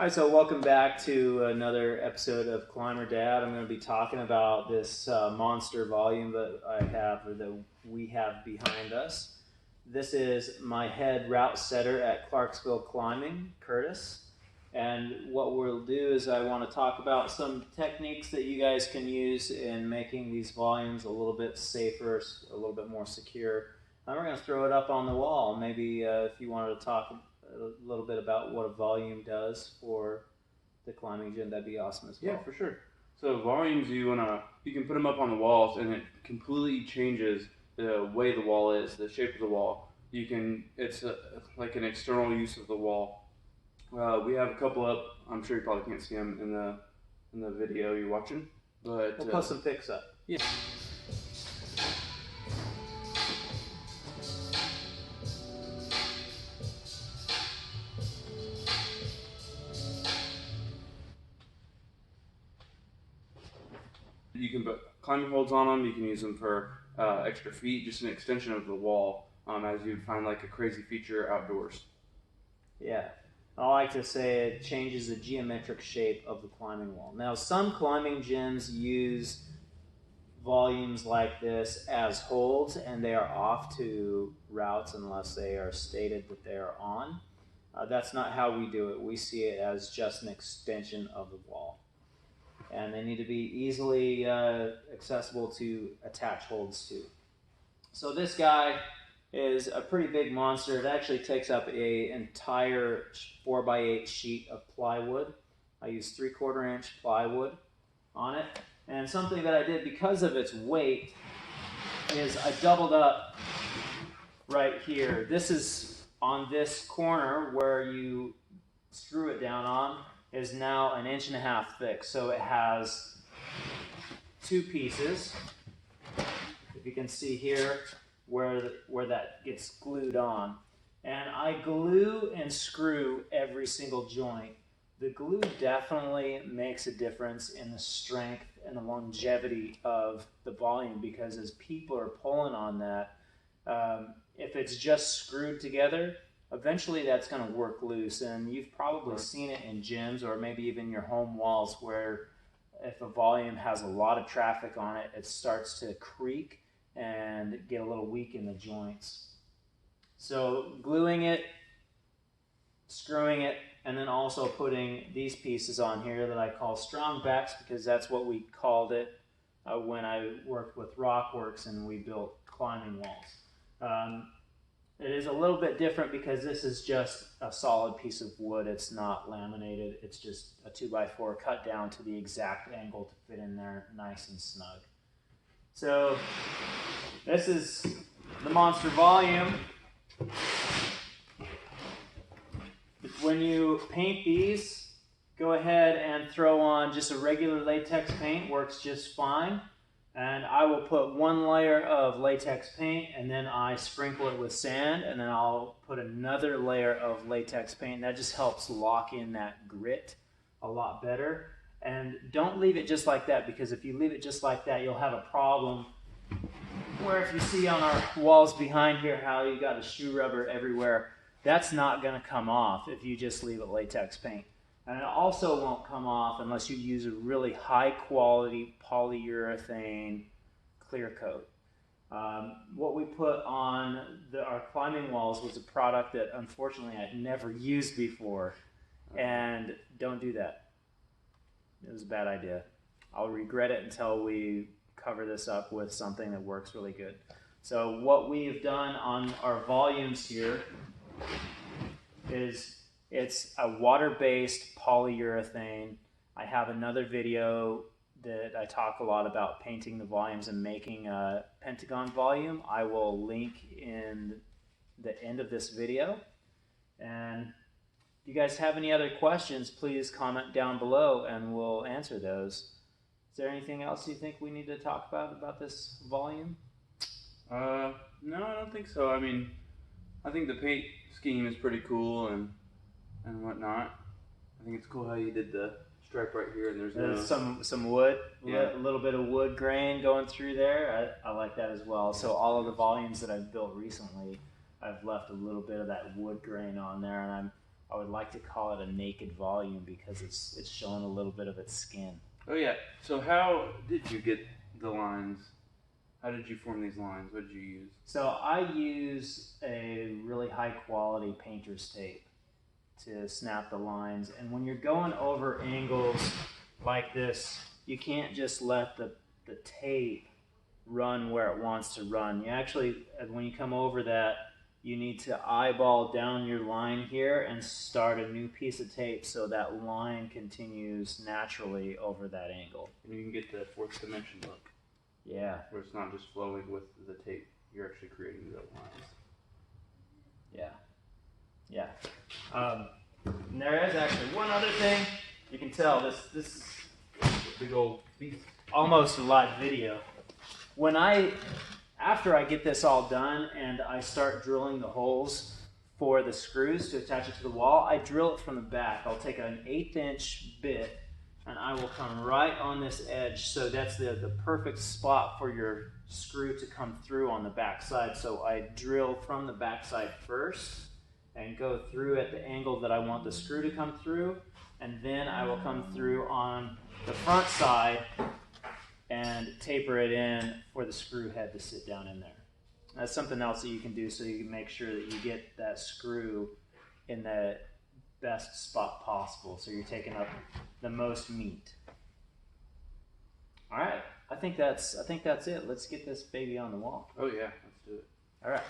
All right, so welcome back to another episode of Climber Dad. I'm going to be talking about this monster volume that I have, or that we have behind us. This is my head route setter at Clarksville Climbing, Curtis. And what we'll do is I want to talk about some techniques that you guys can use in making these volumes a little bit safer, a little bit more secure. And we're going to throw it up on the wall. Maybe if you wanted to talk a little bit about what a volume does for the climbing gym, that'd be awesome as well. Yeah, for sure. So volumes, you can put them up on the walls, and it completely changes the way the wall is, the shape of the wall. It's like an external use of the wall. We have a couple up. I'm sure you probably can't see them in the video you're watching, but we'll post some pics up. Yeah. You can put climbing holds on them. You can use them for extra feet, just an extension of the wall, as you'd find like a crazy feature outdoors. Yeah, I like to say it changes the geometric shape of the climbing wall. Now, some climbing gyms use volumes like this as holds, and they are off to routes unless they are stated that they are on. That's not how we do it. We see it as just an extension of the wall. And they need to be easily accessible to attach holds to. So this guy is a pretty big monster. It actually takes up an entire 4x8 sheet of plywood. I use 3/4 inch plywood on it. And something that I did because of its weight is I doubled up right here. This is on this corner where you screw it down on, is now 1.5 inches thick. So it has two pieces. If you can see here where that gets glued on. And I glue and screw every single joint. The glue definitely makes a difference in the strength and the longevity of the volume, because as people are pulling on that, if it's just screwed together, eventually that's going to work loose. And you've probably seen it in gyms or maybe even your home walls, where if a volume has a lot of traffic on it, it starts to creak and get a little weak in the joints. So gluing it, screwing it, and then also putting these pieces on here that I call strong backs, because that's what we called it when I worked with Rockworks and we built climbing walls. It is a little bit different because this is just a solid piece of wood. It's not laminated. It's just a 2x4 cut down to the exact angle to fit in there nice and snug. So this is the monster volume. When you paint these, go ahead and throw on just a regular latex paint. Works just fine. And I will put one layer of latex paint, and then I sprinkle it with sand, and then I'll put another layer of latex paint. That just helps lock in that grit a lot better. And don't leave it just like that, because if you leave it just like that, you'll have a problem where if you see on our walls behind here how you got a shoe rubber everywhere, that's not going to come off if you just leave it latex paint. And it also won't come off unless you use a really high quality polyurethane clear coat. What we put on our climbing walls was a product that unfortunately I'd never used before. And don't do that. It was a bad idea. I'll regret it until we cover this up with something that works really good. So what we have done on our volumes here is it's a water-based polyurethane. I have another video that I talk a lot about painting the volumes and making a pentagon volume. I will link in the end of this video. And if you guys have any other questions, please comment down below and we'll answer those. Is there anything else you think we need to talk about this volume? No, I don't think so. I mean, I think the paint scheme is pretty cool and whatnot. I think it's cool how you did the stripe right here, and there's some wood, yeah, a little bit of wood grain going through there. I like that as well. So all of the volumes that I've built recently, I've left a little bit of that wood grain on there, and I would like to call it a naked volume because it's showing a little bit of its skin. Oh yeah. So how did you get the lines? How did you form these lines? What did you use? So I use a really high quality painter's tape to snap the lines. And when you're going over angles like this, you can't just let the tape run where it wants to run. You actually, when you come over that, you need to eyeball down your line here and start a new piece of tape so that line continues naturally over that angle. And you can get the fourth dimension look. Yeah. Where it's not just flowing with the tape. You're actually creating the lines. Yeah. Yeah. And there is actually one other thing. You can tell this is Big old beast. almost a live video. After I get this all done and I start drilling the holes for the screws to attach it to the wall, I drill it from the back. I'll take an 1/8 inch bit and I will come right on this edge. So that's the perfect spot for your screw to come through on the back side. So I drill from the back side first and go through at the angle that I want the screw to come through. And then I will come through on the front side and taper it in for the screw head to sit down in there. That's something else that you can do so you can make sure that you get that screw in the best spot possible so you're taking up the most meat. All right, I think that's it. Let's get this baby on the wall. Oh yeah, let's do it. All right.